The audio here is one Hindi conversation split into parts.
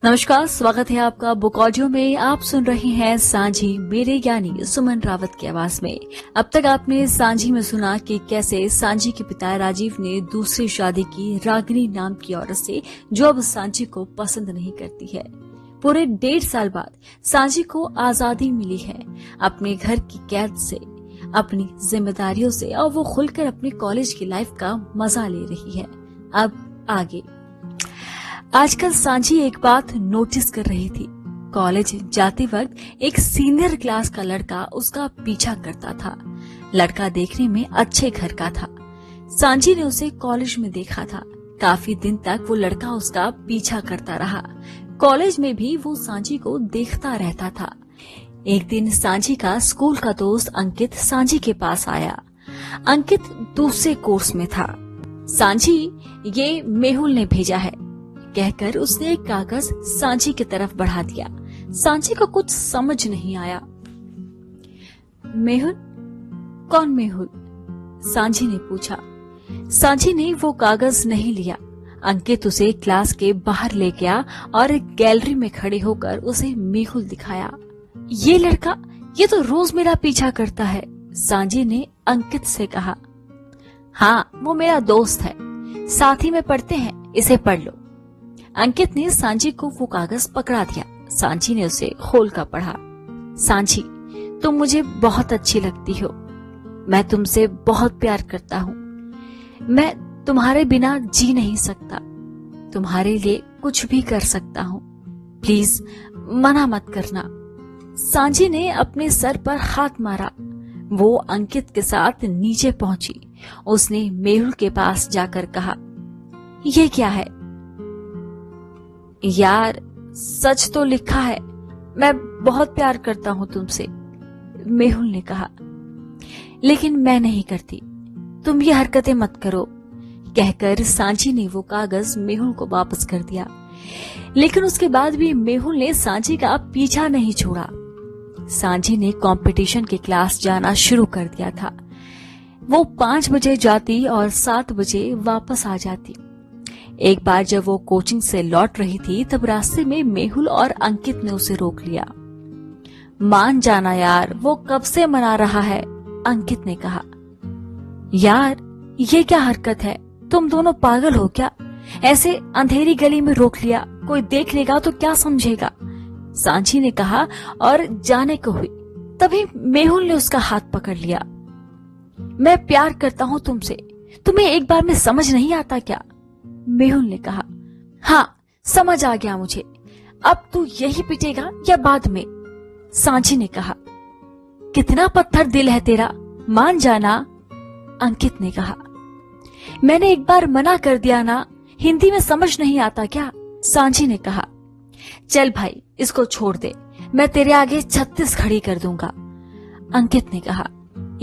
नमस्कार, स्वागत है आपका बुक ऑडियो में। आप सुन रहे हैं सांझी, मेरे यानी सुमन रावत की आवाज में। अब तक आपने सांझी में सुना कि कैसे सांझी के पिता राजीव ने दूसरी शादी की रागिनी नाम की औरत से, जो अब सांझी को पसंद नहीं करती है। पूरे 1.5 साल बाद सांझी को आजादी मिली है अपने घर की कैद से, अपनी जिम्मेदारियों से, और वो खुलकर अपनी कॉलेज की लाइफ का मजा ले रही है। अब आगे। आजकल सांझी एक बात नोटिस कर रही थी। कॉलेज जाते वक्त एक सीनियर क्लास का लड़का उसका पीछा करता था। लड़का देखने में अच्छे घर का था। सांझी ने उसे कॉलेज में देखा था। काफी दिन तक वो लड़का उसका पीछा करता रहा। कॉलेज में भी वो सांझी को देखता रहता था। एक दिन सांझी का स्कूल का दोस्त अंकित सांझी के पास आया। अंकित दूसरे कोर्स में था। सांझी, ये मेहुल ने भेजा है, कहकर उसने एक कागज सांझी की तरफ बढ़ा दिया। सांझी को कुछ समझ नहीं आया। मेहुल? कौन मेहुल? सांझी ने पूछा। सांझी ने वो कागज नहीं लिया। अंकित उसे क्लास के बाहर ले गया और गैलरी में खड़े होकर उसे मेहुल दिखाया। ये लड़का, ये तो रोज मेरा पीछा करता है, सांझी ने अंकित से कहा। हाँ, वो मेरा दोस्त है, साथ ही में पढ़ते हैं, इसे पढ़ लो। अंकित ने सांझी को वो कागज पकड़ा दिया। सांझी ने उसे खोल कर पढ़ा। सांझी, तुम मुझे बहुत अच्छी लगती हो। मैं तुमसे बहुत प्यार करता हूँ। मैं तुम्हारे बिना जी नहीं सकता। तुम्हारे लिए कुछ भी कर सकता हूँ। प्लीज मना मत करना। सांझी ने अपने सर पर हाथ मारा। वो अंकित के साथ नीचे पहुंची। उसने मेहुल के पास जाकर कहा, ये क्या है? यार, सच तो लिखा है, मैं बहुत प्यार करता हूँ तुमसे, मेहुल ने कहा। लेकिन मैं नहीं करती, तुम ये हरकतें मत करो, कहकर सांझी ने वो कागज मेहुल को वापस कर दिया। लेकिन उसके बाद भी मेहुल ने सांझी का पीछा नहीं छोड़ा। सांझी ने कंपटीशन की क्लास जाना शुरू कर दिया था। वो 5 बजे जाती और 7 बजे वापस आ जाती। एक बार जब वो कोचिंग से लौट रही थी, तब रास्ते में मेहुल और अंकित ने उसे रोक लिया। मान जाना यार, वो कब से मना रहा है, अंकित ने कहा। यार, ये क्या हरकत है? तुम दोनों पागल हो क्या? ऐसे अंधेरी गली में रोक लिया, कोई देख लेगा तो क्या समझेगा, सांझी ने कहा और जाने को हुई। तभी मेहुल ने उसका हाथ पकड़ लिया। मैं प्यार करता हूँ तुमसे, तुम्हें एक बार में समझ नहीं आता क्या, मेहुल ने कहा। हाँ, समझ आ गया मुझे। अब तू यही पिटेगा या बाद में, सांझी ने कहा। कितना पत्थर दिल है तेरा, मान जाना, अंकित ने कहा। मैंने एक बार मना कर दिया ना, हिंदी में समझ नहीं आता क्या, सांझी ने कहा। चल भाई, इसको छोड़ दे, मैं तेरे आगे 36 खड़ी कर दूंगा, अंकित ने कहा।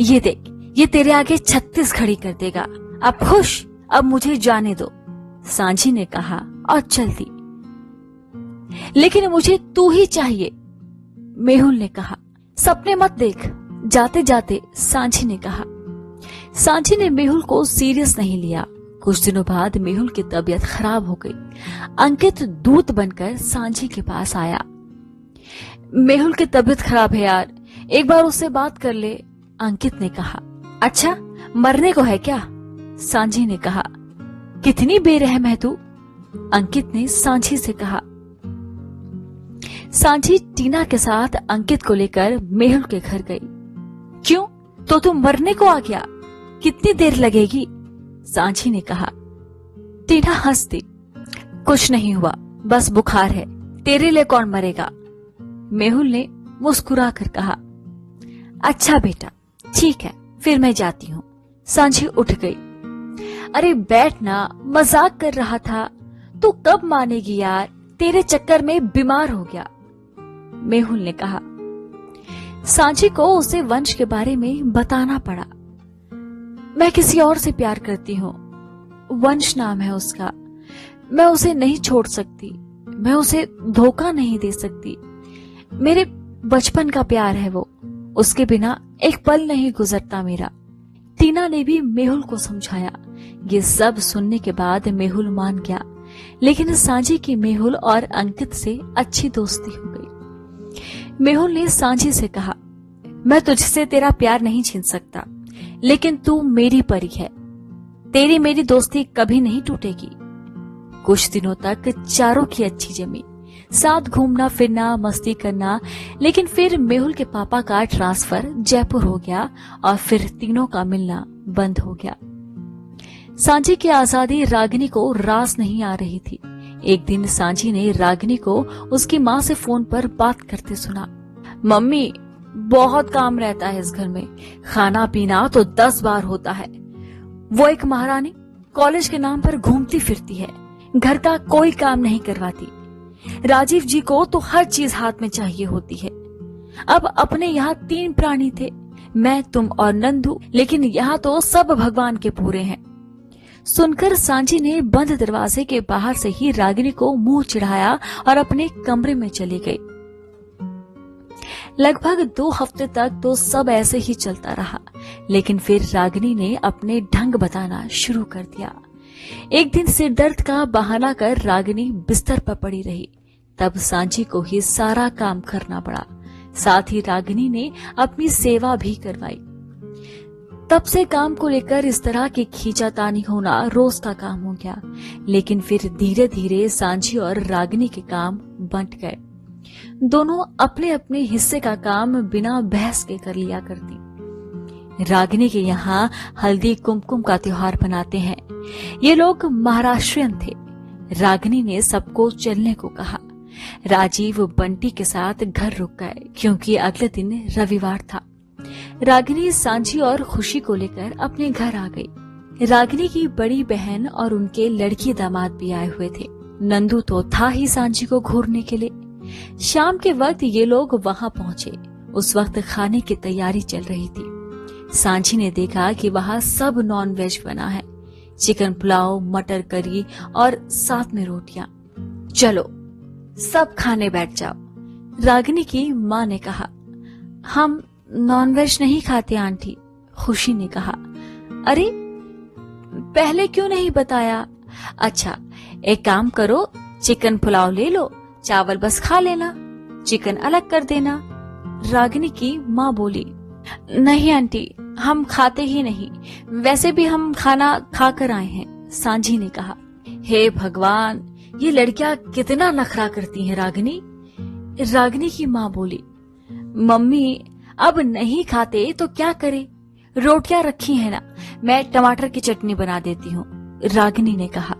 ये देख, ये तेरे आगे 36 खड़ी कर देगा। अब खुश, अब मुझे जाने दो, सांझी ने कहा और चल दी। लेकिन मुझे तू ही चाहिए, मेहुल ने कहा। सपने मत देख, जाते जाते, सांझी ने कहा। सांझी ने मेहुल को सीरियस नहीं लिया। कुछ दिनों बाद मेहुल की तबीयत खराब हो गई। अंकित दूत बनकर सांझी के पास आया। मेहुल की तबीयत खराब है यार, एक बार उससे बात कर ले, अंकित ने कहा। अच्छा, मरने को है क्या, सांझी ने कहा। कितनी बेरहम है तू, अंकित ने सांझी से कहा। सांझी टीना के साथ अंकित को लेकर मेहुल के घर गई। क्यों, तो तू मरने को आ गया? कितनी देर लगेगी, सांझी ने कहा। टीना हंस दी। कुछ नहीं हुआ, बस बुखार है, तेरे लिए कौन मरेगा, मेहुल ने मुस्कुरा कर कहा। अच्छा बेटा, ठीक है, फिर मैं जाती हूँ, सांझी उठ गई। अरे बैठ ना, मजाक कर रहा था, तू कब मानेगी यार, तेरे चक्कर में बीमार हो गया, मेहुल ने कहा। सांझी को उसे वंश के बारे में बताना पड़ा। मैं किसी और से प्यार करती हूँ, वंश नाम है उसका, मैं उसे नहीं छोड़ सकती, मैं उसे धोखा नहीं दे सकती, मेरे बचपन का प्यार है वो, उसके बिना एक पल नहीं गुजरता मेरा। टीना ने भी मेहुल को समझाया। ये सब सुनने के बाद मेहुल मान गया। लेकिन सांझी की मेहुल और अंकित से अच्छी दोस्ती हो गई। मेहुल ने सांझी से कहा, मैं तुझसे तेरा प्यार नहीं छीन सकता, लेकिन तू मेरी परी है, तेरी मेरी दोस्ती कभी नहीं टूटेगी। कुछ दिनों तक चारों की अच्छी जमी, साथ घूमना फिरना मस्ती करना। लेकिन फिर मेहुल के पापा का ट्रांसफर जयपुर हो गया और फिर तीनों का मिलना बंद हो गया। सांझी की आजादी रागिनी को रास नहीं आ रही थी। एक दिन सांझी ने रागिनी को उसकी माँ से फोन पर बात करते सुना। मम्मी, बहुत काम रहता है इस घर में, खाना पीना तो 10 बार होता है। वो एक महारानी कॉलेज के नाम पर घूमती फिरती है, घर का कोई काम नहीं करवाती। राजीव जी को तो हर चीज हाथ में चाहिए होती है। अब अपने यहाँ 3 प्राणी थे, मैं, तुम और नंदू, लेकिन यहाँ तो सब भगवान के पूरे हैं। सुनकर सांझी ने बंद दरवाजे के बाहर से ही रागिनी को मुंह चिढ़ाया और अपने कमरे में चली गई। लगभग 2 हफ्ते तक तो सब ऐसे ही चलता रहा, लेकिन फिर रागिनी ने अपने ढंग बताना शुरू कर दिया। एक दिन सिरदर्द का बहाना कर रागिनी बिस्तर पर पड़ी रही, तब सांझी को ही सारा काम करना पड़ा। साथ ही रागिनी ने अपनी सेवा भी करवाई। तब से काम को लेकर इस तरह की खींचातानी होना रोज का काम हो गया। लेकिन फिर धीरे धीरे सांझी और रागिनी के काम बंट गए। दोनों अपने अपने हिस्से का काम बिना बहस के कर लिया करती। रागिनी के यहाँ हल्दी कुमकुम का त्योहार मनाते हैं। ये लोग महाराष्ट्रियन थे। रागिनी ने सबको चलने को कहा। राजीव बंटी के साथ घर रुक गए क्योंकि अगले दिन रविवार था। रागिनी सांझी और खुशी को लेकर अपने घर आ गई। रागिनी की बड़ी बहन और उनके लड़की दामाद भी आए हुए थे। नंदू तो था ही सांझी को घूरने के लिए। शाम के वक्त ये लोग वहां पहुंचे। उस वक्त खाने की तैयारी चल रही थी। सांझी ने देखा कि वहां सब नॉन वेज बना है, चिकन पुलाव, मटर करी और साथ में रोटियां। चलो सब खाने बैठ जाओ। रागिनी की माँ ने कहा। हम नॉनवेज नहीं खाते आंटी, खुशी ने कहा। अरे पहले क्यों नहीं बताया? अच्छा एक काम करो, चिकन पुलाव ले लो, चावल बस खा लेना, चिकन अलग कर देना। रागिनी की माँ बोली। नहीं आंटी, हम खाते ही नहीं, वैसे भी हम खाना खाकर आए हैं, सांझी ने कहा। हे भगवान, ये लड़कियां कितना नखरा करती हैं रागिनी। रागिनी की माँ बोली। मम्मी अब नहीं खाते तो क्या करे, रोटियां रखी है ना, मैं टमाटर की चटनी बना देती हूँ, रागिनी ने कहा।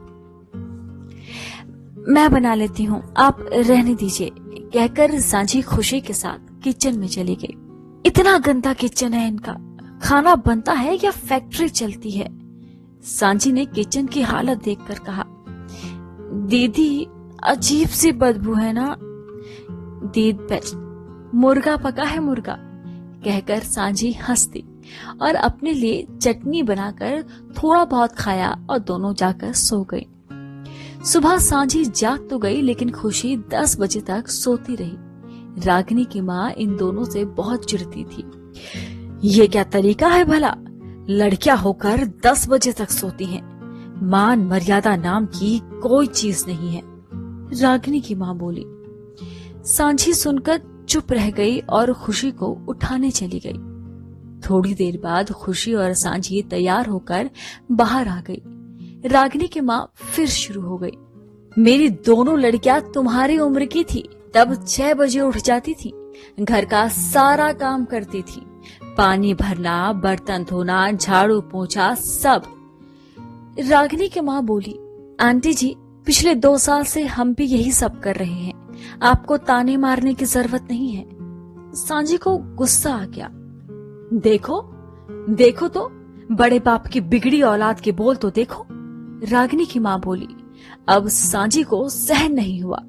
मैं बना लेती हूँ, आप रहने दीजिए, कहकर सांझी खुशी के साथ किचन में चली गई। इतना गंदा किचन है इनका, खाना बनता है या फैक्ट्री चलती है? सांझी ने किचन की हालत देखकर कहा। दीदी अजीब सी बदबू है ना। दीद मुर्गा पका है मुर्गा, कहकर सांझी हंसती और अपने लिए चटनी बनाकर थोड़ा बहुत खाया और दोनों जाकर सो गई। सुबह सांझी जाग तो गई, लेकिन खुशी 10 बजे तक सोती रही। रागिनी की माँ इन दोनों से बहुत चिढ़ती थी। ये क्या तरीका है भला, लड़कियां होकर 10 बजे तक सोती हैं, मान मर्यादा नाम की कोई चीज नहीं है, रागिनी की माँ बोली। सांझी सुनकर चुप रह गई और खुशी को उठाने चली गई। थोड़ी देर बाद खुशी और सांझी तैयार होकर बाहर आ गई। रागिनी की माँ फिर शुरू हो गई। मेरी दोनों लड़कियां तुम्हारी उम्र की थी, तब 6 बजे उठ जाती थी, घर का सारा काम करती थी, पानी भरना, बर्तन धोना, झाड़ू पोंछा सब। रागिनी की माँ बोली। आंटी जी, पिछले 2 साल से हम भी यही सब कर रहे हैं, आपको ताने मारने की जरूरत नहीं है। सांझी को गुस्सा आ गया। देखो तो, बड़े बाप की बिगड़ी औलाद के बोल तो देखो, रागिनी की माँ बोली। अब सांझी को सहन नहीं हुआ।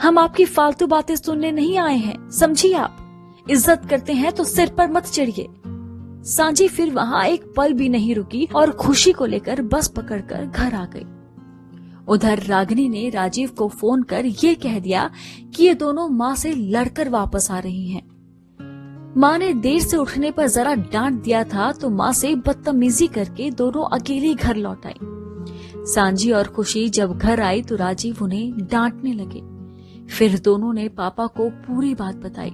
हम आपकी फालतू बातें सुनने नहीं आए हैं, समझिए आप, इज्जत करते हैं तो सिर पर मत चढ़िए। सांझी फिर वहां एक पल भी नहीं रुकी और खुशी को लेकर बस पकड़कर घर आ गई। उधर रागिनी ने राजीव को फोन कर ये कह दिया कि ये दोनों माँ से लड़कर वापस आ रही हैं। माँ ने देर से उठने पर जरा डांट दिया था तो माँ से बदतमीजी करके दोनों अकेली घर लौट आई। सांझी और खुशी जब घर आई तो राजीव उन्हें डांटने लगे। फिर दोनों ने पापा को पूरी बात बताई।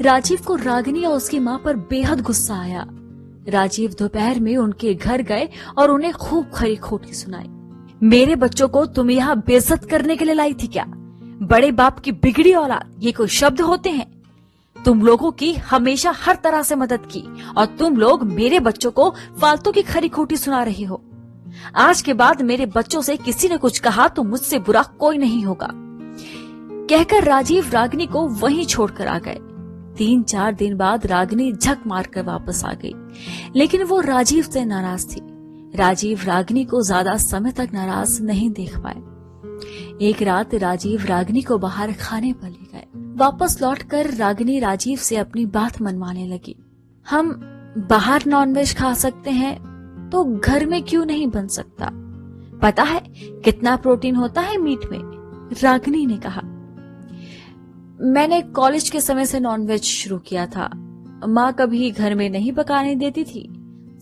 राजीव को रागिनी और उसकी माँ पर बेहद गुस्सा आया। राजीव दोपहर में उनके घर गए और उन्हें खूब खरी खोटी सुनाई। मेरे बच्चों को तुम यहाँ बेइज्जत करने के लिए लाई थी क्या? बड़े बाप की बिगड़ी औलाद, ये कोई शब्द होते हैं? तुम लोगों की हमेशा हर तरह से मदद की और तुम लोग मेरे बच्चों को फालतू की खरी खोटी सुना रहे हो। आज के बाद मेरे बच्चों से किसी ने कुछ कहा तो मुझसे बुरा कोई नहीं होगा। कहकर राजीव रागिनी को वहीं छोड़कर आ गए। 3-4 दिन बाद रागिनी झक मारकर वापस आ गई, लेकिन वो राजीव से नाराज थी। राजीव रागिनी को ज्यादा समय तक नाराज नहीं देख पाए। एक रात राजीव रागिनी को बाहर खाने पर ले गए। वापस लौटकर रागिनी राजीव से अपनी बात मनवाने लगी। हम बाहर नॉनवेज खा सकते हैं तो घर में क्यों नहीं बन सकता? पता है कितना प्रोटीन होता है मीट में? रागिनी ने कहा। मैंने कॉलेज के समय से नॉनवेज शुरू किया था। माँ कभी घर में नहीं पकाने देती थी,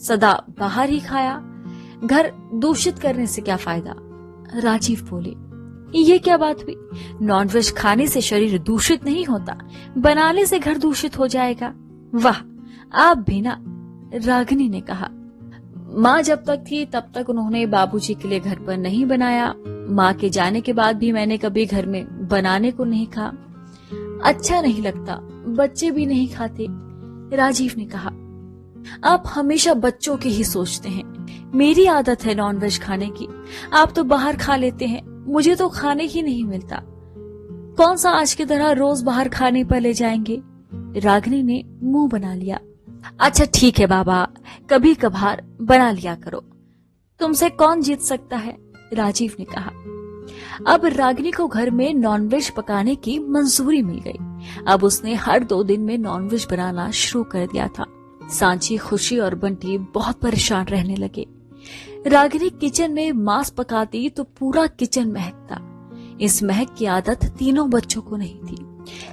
सदा बाहर ही खाया। घर दूषित करने से क्या फायदा? राजीव बोले। ये क्या बात हुई? नॉनवेज खाने से शरीर दूषित नहीं होता, बनाने से घर दूषित हो जाएगा। वाह, आप भी ना, रागिनी ने कहा। माँ जब तक थी तब तक उन्होंने बाबूजी के लिए घर पर नहीं बनाया। माँ के जाने के बाद भी मैंने कभी घर में बनाने को नहीं कहा। अच्छा नहीं लगता, बच्चे भी नहीं खाते, राजीव ने कहा। आप हमेशा बच्चों की ही सोचते हैं। मेरी आदत है नॉनवेज खाने की, आप तो बाहर खा लेते हैं, मुझे तो खाने ही नहीं मिलता। कौन सा आज की तरह रोज बाहर खाने पर ले जाएंगे? रागिनी ने मुंह बना लिया। अच्छा ठीक है बाबा, कभी कभार बना लिया करो, तुमसे कौन जीत सकता है, राजीव ने कहा। अब रागिनी को घर में नॉनवेज पकाने की मंजूरी मिल गई। अब उसने हर 2 दिन में नॉनवेज बनाना शुरू कर दिया था। सांची, खुशी और बंटी बहुत परेशान रहने लगे। रागिनी किचन में मांस पकाती तो पूरा किचन महकता। इस महक की आदत तीनों बच्चों को नहीं थी।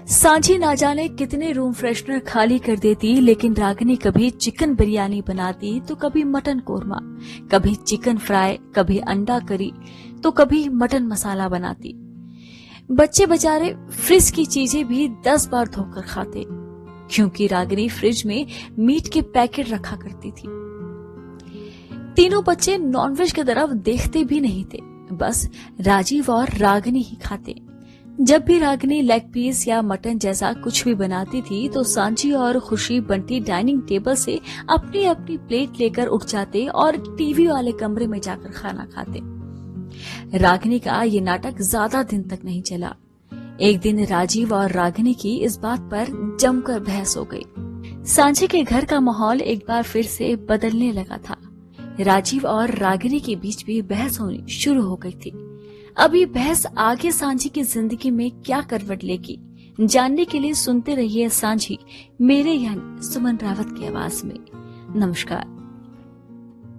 सांची ना जाने कितने रूम फ्रेशनर खाली कर देती, लेकिन रागिनी कभी चिकन बिरयानी बनाती तो कभी मटन कोरमा, कभी चिकन फ्राई, कभी अंडा करी तो कभी मटन मसाला बनाती। बच्चे बेचारे फ्रिज की चीजें भी 10 बार धोकर खाते, क्योंकि रागिनी फ्रिज में मीट के पैकेट रखा करती थी। तीनों बच्चे नॉनवेज की तरफ देखते भी नहीं थे, बस राजीव और रागिनी ही खाते। जब भी रागिनी लेग पीस या मटन जैसा कुछ भी बनाती थी तो सांची और खुशी, बंटी डाइनिंग टेबल से अपनी अपनी प्लेट लेकर उठ जाते और टीवी वाले कमरे में जाकर खाना खाते। रागिनी का ये नाटक ज्यादा दिन तक नहीं चला। एक दिन राजीव और रागिनी की इस बात पर जमकर बहस हो गई। सांची के घर का माहौल एक बार फिर से बदलने लगा था। राजीव और रागिनी के बीच भी बहस होनी शुरू हो गई थी। अब ये बहस आगे सांची की जिंदगी में क्या करवट लेगी, जानने के लिए सुनते रहिए सांची मेरे यानी सुमन रावत की आवाज में। नमस्कार।